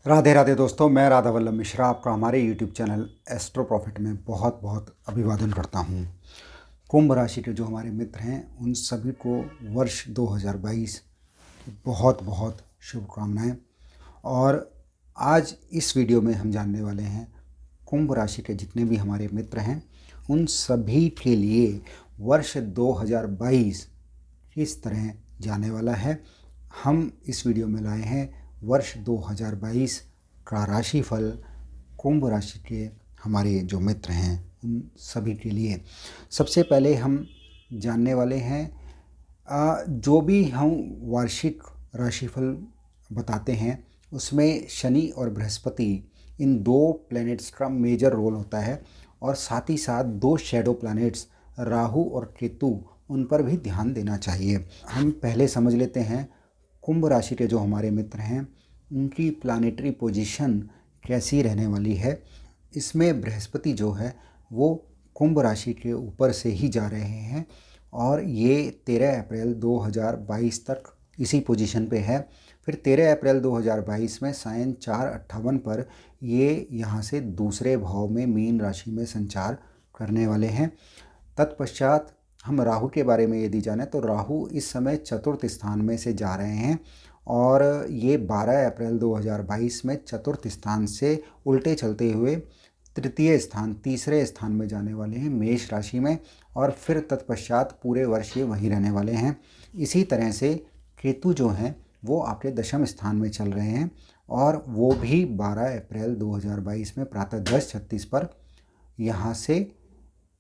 राधे राधे दोस्तों, मैं राधा वल्लभ मिश्रा आपका हमारे यूट्यूब चैनल एस्ट्रो प्रॉफिट में बहुत बहुत अभिवादन करता हूं। कुंभ राशि के जो हमारे मित्र हैं उन सभी को वर्ष 2022 की बहुत बहुत शुभकामनाएं। और आज इस वीडियो में हम जानने वाले हैं कुंभ राशि के जितने भी हमारे मित्र हैं उन सभी के लिए वर्ष 2022 किस तरह जाने वाला है। हम इस वीडियो में लाए हैं वर्ष 2022 का राशिफल कुंभ राशि के हमारे जो मित्र हैं उन सभी के लिए। सबसे पहले हम जानने वाले हैं जो भी हम वार्षिक राशिफल बताते हैं उसमें शनि और बृहस्पति इन दो प्लैनेट्स का मेजर रोल होता है, और साथ ही साथ दो शैडो प्लैनेट्स राहु और केतु, उन पर भी ध्यान देना चाहिए। हम पहले समझ लेते हैं कुंभ राशि के जो हमारे मित्र हैं उनकी प्लानिटरी पोजीशन कैसी रहने वाली है। इसमें बृहस्पति जो है वो कुंभ राशि के ऊपर से ही जा रहे हैं और ये 13 अप्रैल 2022 तक इसी पोजीशन पे है। फिर 13 अप्रैल 2022 में सायं 4:58 पर ये यहाँ से दूसरे भाव में मीन राशि में संचार करने वाले हैं। तत्पश्चात हम राहु के बारे में यदि जानें तो राहु इस समय चतुर्थ स्थान में से जा रहे हैं और ये 12 अप्रैल 2022 में चतुर्थ स्थान से उल्टे चलते हुए तृतीय स्थान तीसरे स्थान में जाने वाले हैं मेष राशि में, और फिर तत्पश्चात पूरे वर्ष ये वहीं रहने वाले हैं। इसी तरह से केतु जो हैं वो आपके दशम स्थान में चल रहे हैं और वो भी 12 अप्रैल 2022 में प्रातः 10:36 पर यहाँ से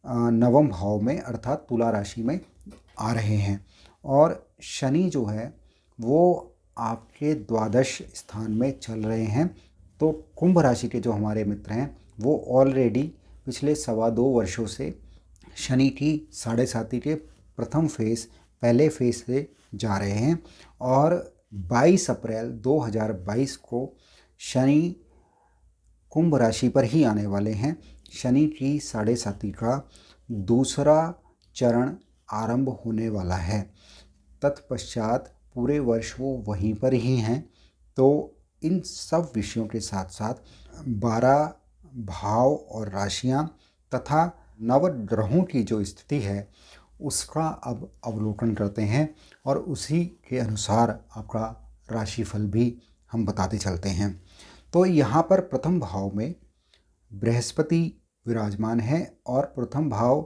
नवम भाव में अर्थात तुला राशि में आ रहे हैं। और शनि जो है वो आपके द्वादश स्थान में चल रहे हैं। तो कुंभ राशि के जो हमारे मित्र हैं वो ऑलरेडी पिछले 2.25 वर्षों से शनि की 7.5 के प्रथम फेज पहले फेज से जा रहे हैं और 22 अप्रैल 2022 को शनि कुंभ राशि पर ही आने वाले हैं। शनि की 7.5 का दूसरा चरण आरंभ होने वाला है। तत्पश्चात पूरे वर्ष वो वहीं पर ही हैं। तो इन सब विषयों के साथ साथ 12 भाव और राशियां तथा नवग्रहों की जो स्थिति है उसका अब अवलोकन करते हैं और उसी के अनुसार आपका राशिफल भी हम बताते चलते हैं। तो यहाँ पर प्रथम भाव में बृहस्पति विराजमान है और प्रथम भाव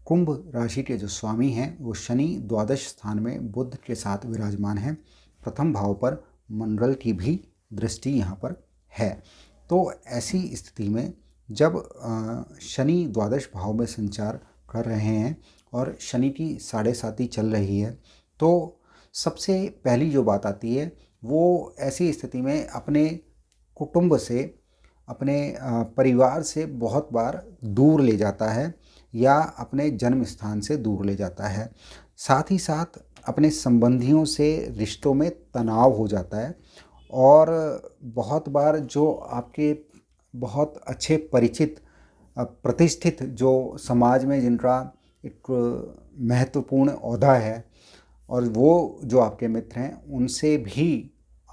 कुंभ राशि के जो स्वामी हैं वो शनि द्वादश स्थान में बुध के साथ विराजमान है। प्रथम भाव पर मंगल की भी दृष्टि यहाँ पर है। तो ऐसी स्थिति में जब शनि द्वादश भाव में संचार कर रहे हैं और शनि की 7.5 चल रही है तो सबसे पहली जो बात आती है वो ऐसी स्थिति में अपने कुटुंब से अपने परिवार से बहुत बार दूर ले जाता है या अपने जन्म स्थान से दूर ले जाता है। साथ ही साथ अपने संबंधियों से रिश्तों में तनाव हो जाता है और बहुत बार जो आपके बहुत अच्छे परिचित प्रतिष्ठित जो समाज में जिनका एक महत्वपूर्ण ओहदा है और वो जो आपके मित्र हैं उनसे भी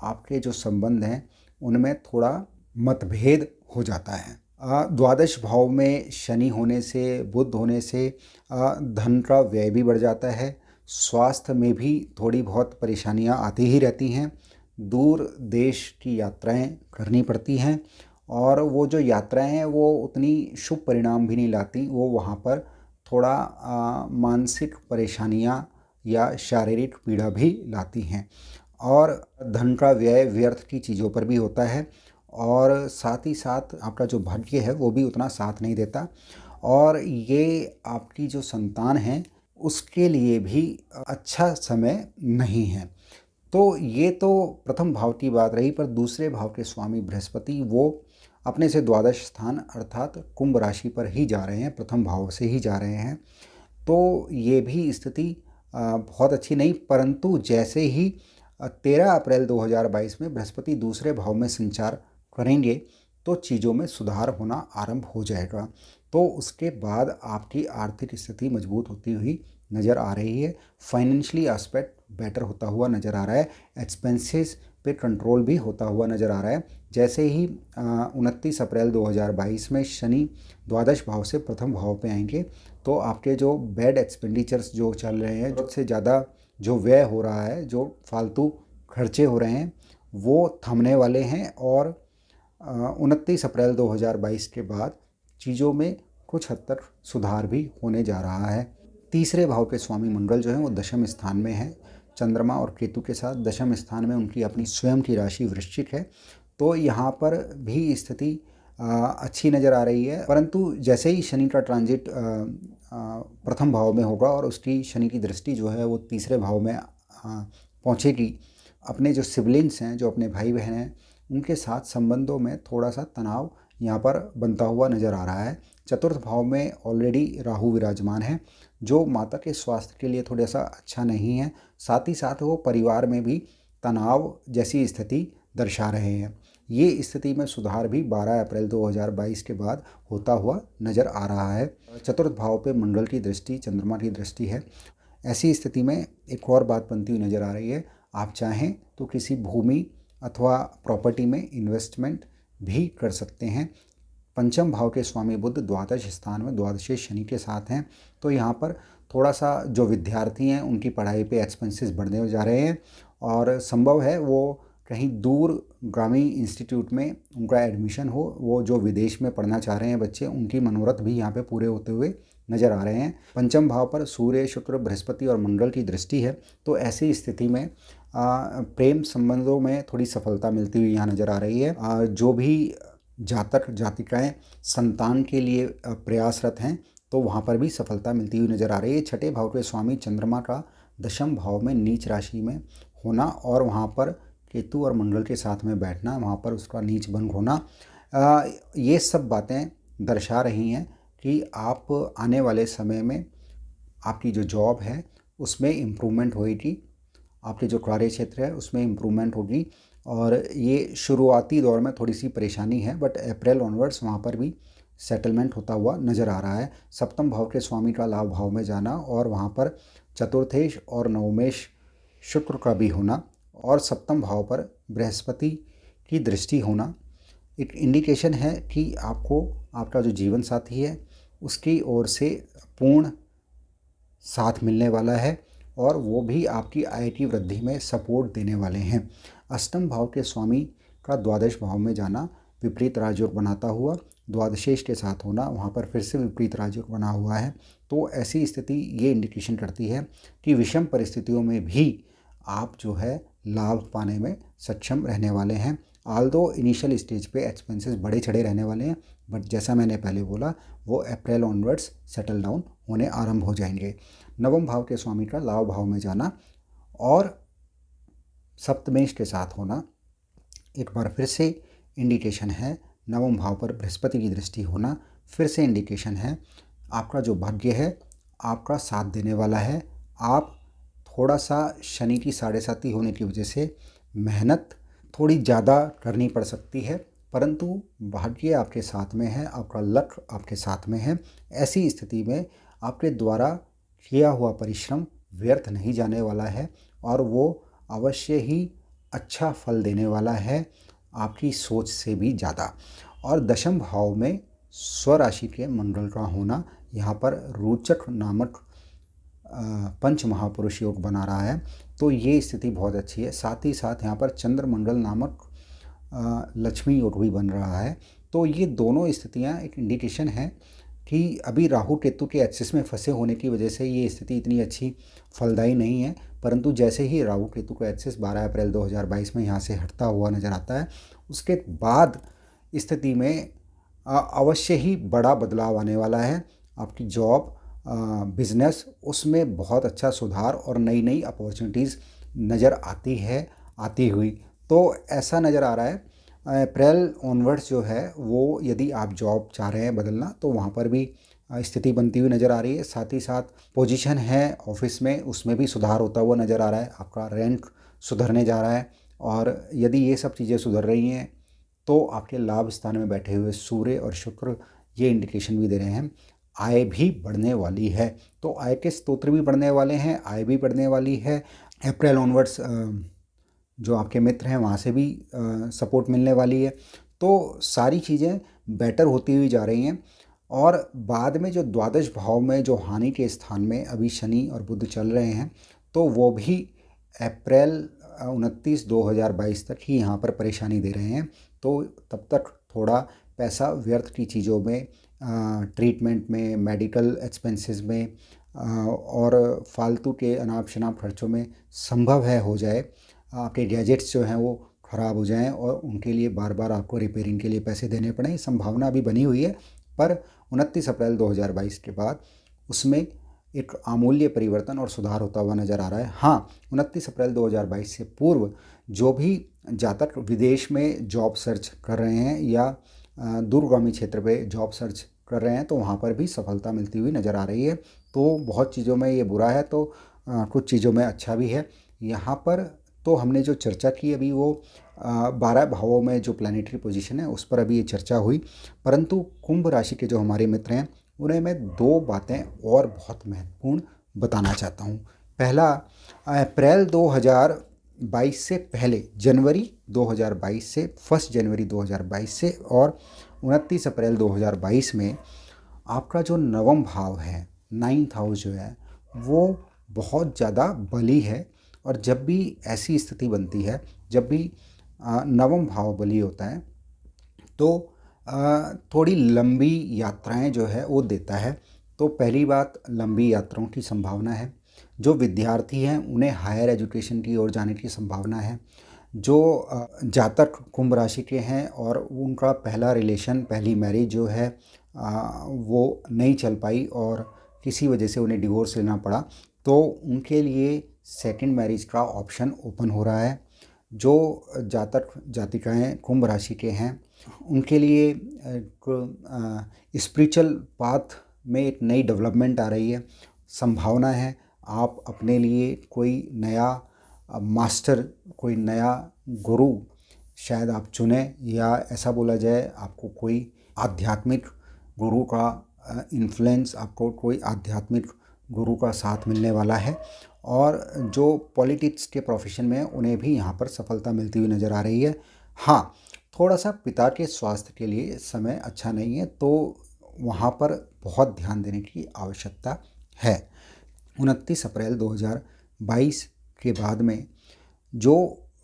आपके जो संबंध हैं उनमें थोड़ा मतभेद हो जाता है। द्वादश भाव में शनि होने से बुध होने से धन का व्यय भी बढ़ जाता है। स्वास्थ्य में भी थोड़ी बहुत परेशानियां आती ही रहती हैं। दूर देश की यात्राएं करनी पड़ती हैं और वो जो यात्राएं हैं वो उतनी शुभ परिणाम भी नहीं लाती। वो वहाँ पर थोड़ा मानसिक परेशानियां या शारीरिक पीड़ा भी लाती हैं और धन का व्यय व्यर्थ की चीज़ों पर भी होता है और साथ ही साथ आपका जो भाग्य है वो भी उतना साथ नहीं देता और ये आपकी जो संतान है उसके लिए भी अच्छा समय नहीं है। तो ये तो प्रथम भाव की बात रही, पर दूसरे भाव के स्वामी बृहस्पति वो अपने से द्वादश स्थान अर्थात कुंभ राशि पर ही जा रहे हैं, प्रथम भाव से ही जा रहे हैं। तो ये भी स्थिति बहुत अच्छी नहीं, परंतु जैसे ही 13 अप्रैल 2022 में बृहस्पति दूसरे भाव में संचार करेंगे तो चीज़ों में सुधार होना आरंभ हो जाएगा। तो उसके बाद आपकी आर्थिक स्थिति मजबूत होती हुई नज़र आ रही है। फाइनेंशियली एस्पेक्ट बेटर होता हुआ नज़र आ रहा है। एक्सपेंसेस पे कंट्रोल भी होता हुआ नज़र आ रहा है। जैसे ही 29 अप्रैल 2022 में शनि द्वादश भाव से प्रथम भाव पे आएंगे तो आपके जो बैड एक्सपेंडिचर्स जो चल रहे हैं, ज़रूरत से ज़्यादा जो व्यय हो रहा है, जो फालतू खर्चे हो रहे हैं, वो थमने वाले हैं और 29 अप्रैल 2022 के बाद चीज़ों में कुछ हद तक सुधार भी होने जा रहा है। तीसरे भाव के स्वामी मंगल जो है वो दशम स्थान में है, चंद्रमा और केतु के साथ। दशम स्थान में उनकी अपनी स्वयं की राशि वृश्चिक है, तो यहाँ पर भी स्थिति अच्छी नज़र आ रही है। परंतु जैसे ही शनि का ट्रांजिट प्रथम भाव में होगा और उसकी शनि की दृष्टि जो है वो तीसरे भाव में पहुँचेगी, अपने जो सिबलिंग्स हैं, जो अपने भाई बहन हैं, उनके साथ संबंधों में थोड़ा सा तनाव यहाँ पर बनता हुआ नज़र आ रहा है। चतुर्थ भाव में ऑलरेडी राहु विराजमान है, जो माता के स्वास्थ्य के लिए थोड़ा सा अच्छा नहीं है। साथ ही साथ वो परिवार में भी तनाव जैसी स्थिति दर्शा रहे हैं। ये स्थिति में सुधार भी 12 अप्रैल 2022 के बाद होता हुआ नज़र आ रहा है। चतुर्थ भाव पे मंगल की दृष्टि, चंद्रमा की दृष्टि है। ऐसी स्थिति में एक और बात बनती हुई नज़र आ रही है, आप चाहें तो किसी भूमि अथवा प्रॉपर्टी में इन्वेस्टमेंट भी कर सकते हैं। पंचम भाव के स्वामी बुध द्वादश स्थान में द्वादशे शनि के साथ हैं, तो यहाँ पर थोड़ा सा जो विद्यार्थी हैं उनकी पढ़ाई पे एक्सपेंसेस बढ़ने जा रहे हैं और संभव है वो कहीं दूर ग्रामीण इंस्टीट्यूट में उनका एडमिशन हो। वो जो विदेश में पढ़ना चाह रहे हैं बच्चे, उनकी मनोरथ भी यहाँ पे पूरे होते हुए नज़र आ रहे हैं। पंचम भाव पर सूर्य, शुक्र, बृहस्पति और मंगल की दृष्टि है, तो ऐसी स्थिति में प्रेम संबंधों में थोड़ी सफलता मिलती हुई यहाँ नज़र आ रही है। जो भी जातक जातिकाएं संतान के लिए प्रयासरत हैं तो वहाँ पर भी सफलता मिलती हुई नज़र आ रही है। छठे भाव के स्वामी चंद्रमा का दशम भाव में नीच राशि में होना और वहाँ पर केतु और मंगल के साथ में बैठना, वहाँ पर उसका नीच भंग होना, ये सब बातें दर्शा रही हैं कि आप आने वाले समय में आपकी जो जॉब है उसमें इम्प्रूवमेंट होगी, आपके जो कार्य क्षेत्र है उसमें इम्प्रूवमेंट होगी। और ये शुरुआती दौर में थोड़ी सी परेशानी है, बट अप्रैल ऑनवर्ड्स वहाँ पर भी सेटलमेंट होता हुआ नज़र आ रहा है। सप्तम भाव के स्वामी का लाभ भाव में जाना और वहाँ पर चतुर्थेश और नवमेश शुक्र का भी होना और सप्तम भाव पर बृहस्पति की दृष्टि होना एक इंडिकेशन है कि आपको आपका जो जीवन साथी है उसकी ओर से पूर्ण साथ मिलने वाला है और वो भी आपकी आय की वृद्धि में सपोर्ट देने वाले हैं। अष्टम भाव के स्वामी का द्वादश भाव में जाना विपरीत राजयोग बनाता हुआ द्वादशेश के साथ होना, वहाँ पर फिर से विपरीत राजयोग बना हुआ है, तो ऐसी स्थिति ये इंडिकेशन करती है कि विषम परिस्थितियों में भी आप जो है लाभ पाने में सक्षम रहने वाले हैं। आल्दो इनिशियल स्टेज पे एक्सपेंसेस बड़े चढ़े रहने वाले हैं, बट जैसा मैंने पहले बोला वो अप्रैल ऑनवर्ड्स सेटल डाउन होने आरंभ हो जाएंगे। नवम भाव के स्वामी का लाभ भाव में जाना और सप्तमेश के साथ होना एक बार फिर से इंडिकेशन है। नवम भाव पर बृहस्पति की दृष्टि होना फिर से इंडिकेशन है आपका जो भाग्य है आपका साथ देने वाला है। आप थोड़ा सा शनि की 7.5 होने की वजह से मेहनत थोड़ी ज़्यादा करनी पड़ सकती है, परंतु भाग्य आपके साथ में है, आपका लक आपके साथ में है। ऐसी स्थिति में आपके द्वारा किया हुआ परिश्रम व्यर्थ नहीं जाने वाला है और वो अवश्य ही अच्छा फल देने वाला है, आपकी सोच से भी ज़्यादा। और दशम भाव में स्वराशि के मंगल का होना यहाँ पर रोचक नामक पंच महापुरुष योग बना रहा है, तो ये स्थिति बहुत अच्छी है। साथ ही साथ यहाँ पर चंद्र मंगल नामक लक्ष्मी योग भी बन रहा है, तो ये दोनों स्थितियाँ एक इंडिकेशन है कि अभी राहु केतु के एक्सिस में फंसे होने की वजह से ये स्थिति इतनी अच्छी फलदायी नहीं है, परंतु जैसे ही राहु केतु का एक्सिस 12 अप्रैल 2022 में यहाँ से हटता हुआ नज़र आता है, उसके बाद स्थिति में अवश्य ही बड़ा बदलाव आने वाला है। आपकी जॉब, बिजनेस, उसमें बहुत अच्छा सुधार और नई नई अपॉर्चुनिटीज़ नज़र आती हुई, तो ऐसा नज़र आ रहा है। अप्रैल ऑनवर्ड्स जो है वो यदि आप जॉब चाह रहे हैं बदलना तो वहाँ पर भी स्थिति बनती हुई नज़र आ रही है। साथ ही साथ पोजीशन है ऑफिस में, उसमें भी सुधार होता हुआ नज़र आ रहा है, आपका रैंक सुधरने जा रहा है। और यदि ये सब चीज़ें सुधर रही हैं तो आपके लाभ स्थान में बैठे हुए सूर्य और शुक्र ये इंडिकेशन भी दे रहे हैं आय भी बढ़ने वाली है, तो आय के स्तोत्र भी बढ़ने वाले हैं, आय भी बढ़ने वाली है। अप्रैल ऑनवर्ड्स जो आपके मित्र हैं वहाँ से भी सपोर्ट मिलने वाली है। तो सारी चीज़ें बेटर होती हुई जा रही हैं। और बाद में जो द्वादश भाव में जो हानि के स्थान में अभी शनि और बुध चल रहे हैं, तो वो भी अप्रैल 29/2022 तक ही यहाँ पर परेशानी दे रहे हैं। तो तब तक थोड़ा पैसा व्यर्थ की चीज़ों में, ट्रीटमेंट में, मेडिकल एक्सपेंसेस में और फालतू के अनाप शनाप खर्चों में संभव है हो जाए आपके गैजेट्स जो हैं वो ख़राब हो जाएं और उनके लिए बार बार आपको रिपेयरिंग के लिए पैसे देने पड़ें। संभावना अभी बनी हुई है, पर 29 अप्रैल 2022 के बाद उसमें एक आमूल्य परिवर्तन और सुधार होता हुआ नज़र आ रहा है। हाँ, 29 अप्रैल 2022 से पूर्व जो भी जातक विदेश में जॉब सर्च कर रहे हैं या दूरगामी क्षेत्र पे जॉब सर्च कर रहे हैं, तो वहाँ पर भी सफलता मिलती हुई नज़र आ रही है। तो बहुत चीज़ों में ये बुरा है, तो कुछ चीज़ों में अच्छा भी है। यहाँ पर तो हमने जो चर्चा की अभी वो 12 भावों में जो प्लानिटरी पोजीशन है उस पर अभी ये चर्चा हुई। परंतु कुंभ राशि के जो हमारे मित्र हैं उन्हें मैं 2 बातें और बहुत महत्वपूर्ण बताना चाहता हूँ। पहला, अप्रैल 2022 से पहले जनवरी 2022 से 1 जनवरी 2022 से और 29 अप्रैल 2022 में आपका जो नवम भाव है, 9th हाउस जो है, वो बहुत ज़्यादा बली है। और जब भी ऐसी स्थिति बनती है, जब भी नवम भाव बली होता है, तो थोड़ी लंबी यात्राएं जो है वो देता है। तो पहली बात, लंबी यात्राओं की संभावना है। जो विद्यार्थी हैं उन्हें हायर एजुकेशन की ओर जाने की संभावना है। जो जातक कुंभ राशि के हैं और उनका पहला रिलेशन, पहली मैरिज जो है वो नहीं चल पाई और किसी वजह से उन्हें डिवोर्स लेना पड़ा, तो उनके लिए सेकंड मैरिज का ऑप्शन ओपन हो रहा है। जो जातक जातिकाएं कुंभ राशि के हैं उनके लिए स्पिरिचुअल पाथ में एक नई डेवलपमेंट आ रही है। संभावना है आप अपने लिए कोई नया मास्टर, कोई नया गुरु शायद आप चुनें, या ऐसा बोला जाए आपको कोई आध्यात्मिक गुरु का इन्फ्लुएंस, आपको कोई आध्यात्मिक गुरु का साथ मिलने वाला है। और जो पॉलिटिक्स के प्रोफेशन में उन्हें भी यहाँ पर सफलता मिलती हुई नज़र आ रही है। हाँ, थोड़ा सा पिता के स्वास्थ्य के लिए समय अच्छा नहीं है, तो वहाँ पर बहुत ध्यान देने की आवश्यकता है। 29 अप्रैल 2022 के बाद में जो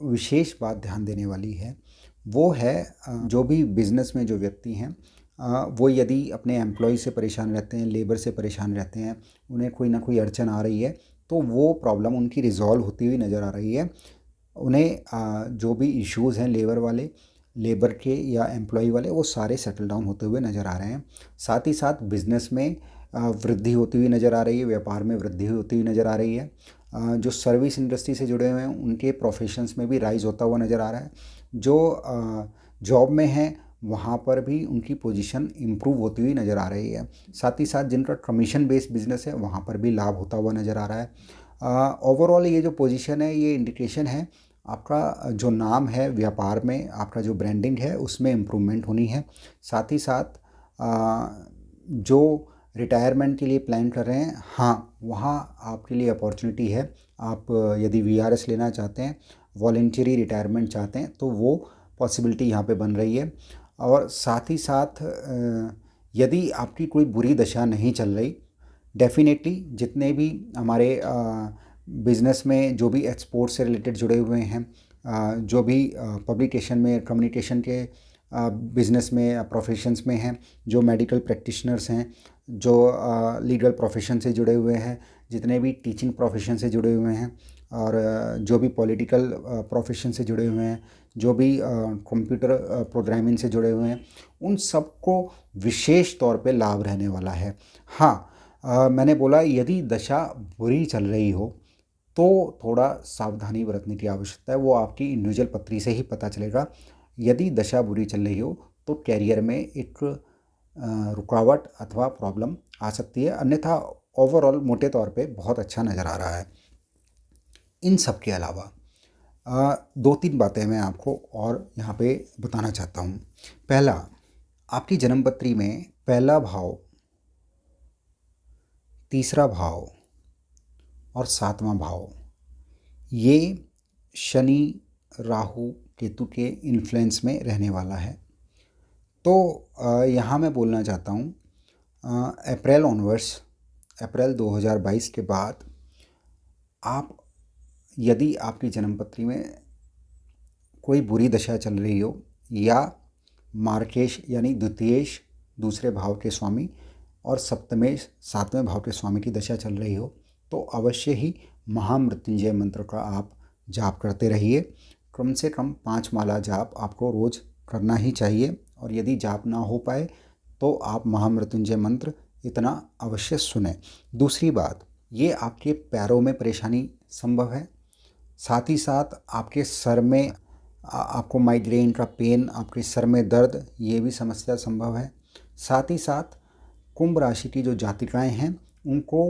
विशेष बात ध्यान देने वाली है वो है, जो भी बिज़नेस में जो व्यक्ति हैं वो यदि अपने एम्प्लॉय से परेशान रहते हैं, लेबर से परेशान रहते हैं, उन्हें कोई ना कोई अड़चन आ रही है, तो वो प्रॉब्लम उनकी रिज़ॉल्व होती हुई नज़र आ रही है। उन्हें जो भी इश्यूज़ हैं लेबर वाले, लेबर के या एम्प्लॉय वाले, वो सारे सेटल डाउन होते हुए नज़र आ रहे हैं। साथ ही साथ बिज़नेस में वृद्धि होती हुई नज़र आ रही है, व्यापार में वृद्धि होती हुई नज़र आ रही है। जो सर्विस इंडस्ट्री से जुड़े हुए हैं उनके प्रोफेशंस में भी राइज़ होता हुआ नज़र आ रहा है। जो जॉब में हैं वहाँ पर भी उनकी पोजीशन इम्प्रूव होती हुई नज़र आ रही है। साथ ही साथ जिनका कमीशन बेस्ड बिजनेस है वहाँ पर भी लाभ होता हुआ नज़र आ रहा है। ओवरऑल ये जो पोजीशन है ये इंडिकेशन है आपका जो नाम है व्यापार में, आपका जो ब्रांडिंग है उसमें इम्प्रूवमेंट होनी है। साथ ही साथ जो रिटायरमेंट के लिए प्लान कर रहे हैं, हाँ, वहाँ आपके लिए अपॉर्चुनिटी है। आप यदि वीआरएस लेना चाहते हैं, वॉलेंटरी रिटायरमेंट चाहते हैं, तो वो पॉसिबिलिटी यहाँ पे बन रही है। और साथ ही साथ यदि आपकी कोई बुरी दशा नहीं चल रही, डेफिनेटली जितने भी हमारे बिज़नेस में जो भी एक्सपोर्ट से रिलेटेड जुड़े हुए हैं, जो भी पब्लिकेशन में, कम्युनिकेशन के बिज़नेस में, प्रोफेशंस में हैं, जो मेडिकल प्रैक्टिशनर्स हैं, जो लीगल प्रोफेशन से जुड़े हुए हैं, जितने भी टीचिंग प्रोफेशन से जुड़े हुए हैं, और जो भी पॉलिटिकल प्रोफेशन से जुड़े हुए हैं, जो भी कंप्यूटर प्रोग्रामिंग से जुड़े हुए हैं, उन सबको विशेष तौर पे लाभ रहने वाला है। हाँ, मैंने बोला यदि दशा बुरी चल रही हो तो थोड़ा सावधानी बरतने की आवश्यकता है, वो आपकी इंडिविजुअल पत्री से ही पता चलेगा। यदि दशा बुरी चल रही हो तो कैरियर में एक रुकावट अथवा प्रॉब्लम आ सकती है, अन्यथा ओवरऑल मोटे तौर पे बहुत अच्छा नज़र आ रहा है। इन सब के अलावा 2-3 बातें मैं आपको और यहाँ पे बताना चाहता हूँ। पहला, आपकी जन्म पत्री में पहला भाव, तीसरा भाव और 7वां भाव, ये शनि राहु केतु के इन्फ्लुएंस में रहने वाला है। तो यहाँ मैं बोलना चाहता हूँ अप्रैल ऑनवर्ड्स, अप्रैल 2022 के बाद आप, यदि आपकी जन्मपत्री में कोई बुरी दशा चल रही हो या मार्केश यानी द्वितीयेश दूसरे भाव के स्वामी और सप्तमेश सातवें भाव के स्वामी की दशा चल रही हो, तो अवश्य ही महामृत्युंजय मंत्र का आप जाप करते रहिए। कम से कम 5 माला जाप आपको रोज़ करना ही चाहिए, और यदि जाप ना हो पाए तो आप महामृत्युंजय मंत्र इतना अवश्य सुने। दूसरी बात, ये आपके पैरों में परेशानी संभव है, साथ ही साथ आपके सर में आपको माइग्रेन का पेन, आपके सर में दर्द, ये भी समस्या संभव है। साथ ही साथ कुंभ राशि की जो जातिकाएं हैं उनको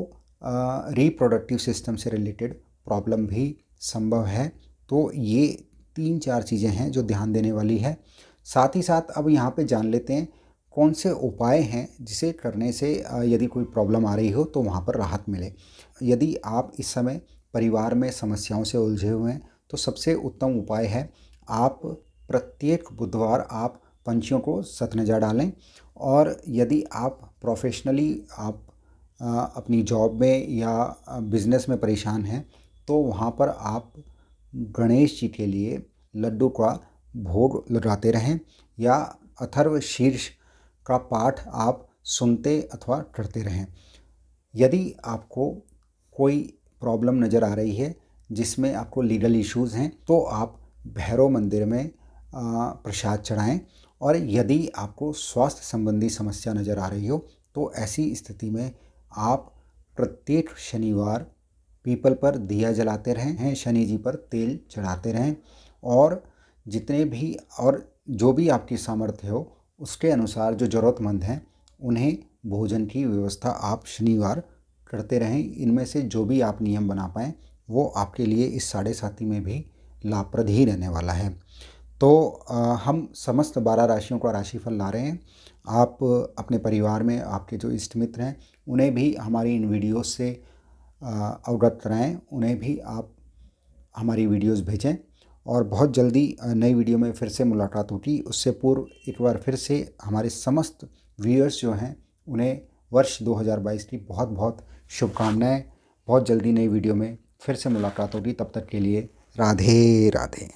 रिप्रोडक्टिव सिस्टम से रिलेटेड प्रॉब्लम भी संभव है। तो ये 3-4 चीज़ें हैं जो ध्यान देने वाली है। साथ ही साथ अब यहाँ पे जान लेते हैं कौन से उपाय हैं जिसे करने से यदि कोई प्रॉब्लम आ रही हो तो वहाँ पर राहत मिले। यदि आप इस समय परिवार में समस्याओं से उलझे हुए हैं तो सबसे उत्तम उपाय है, आप प्रत्येक बुधवार आप पंछियों को सतनजा डालें। और यदि आप प्रोफेशनली आप अपनी जॉब में या बिज़नेस में परेशान हैं तो वहाँ पर आप गणेश जी के लिए लड्डू का भोग लगाते रहें या अथर्व शीर्ष का पाठ आप सुनते अथवा करते रहें। यदि आपको कोई प्रॉब्लम नज़र आ रही है जिसमें आपको लीगल इश्यूज़ हैं तो आप भैरव मंदिर में प्रसाद चढ़ाएं। और यदि आपको स्वास्थ्य संबंधी समस्या नज़र आ रही हो तो ऐसी स्थिति में आप प्रत्येक शनिवार पीपल पर दिया जलाते रहें, शनि जी पर तेल चढ़ाते रहें, और जितने भी और जो भी आपकी सामर्थ्य हो उसके अनुसार जो ज़रूरतमंद हैं उन्हें भोजन की व्यवस्था आप शनिवार करते रहें। इनमें से जो भी आप नियम बना पाएँ वो आपके लिए इस 7.5 में भी लाभप्रद ही रहने वाला है। तो हम समस्त 12 राशियों का राशिफल ला रहे हैं। आप अपने परिवार में आपके जो इष्ट मित्र हैं उन्हें भी हमारी इन वीडियोस से अवगत कराएं, उन्हें भी आप हमारी वीडियोस भेजें। और बहुत जल्दी नई वीडियो में फिर से मुलाकात होगी। उससे पूर्व एक बार फिर से हमारे समस्त व्यूअर्स जो हैं उन्हें वर्ष 2022 की बहुत बहुत शुभकामनाएं। बहुत जल्दी नई वीडियो में फिर से मुलाकात होगी, तब तक के लिए राधे राधे।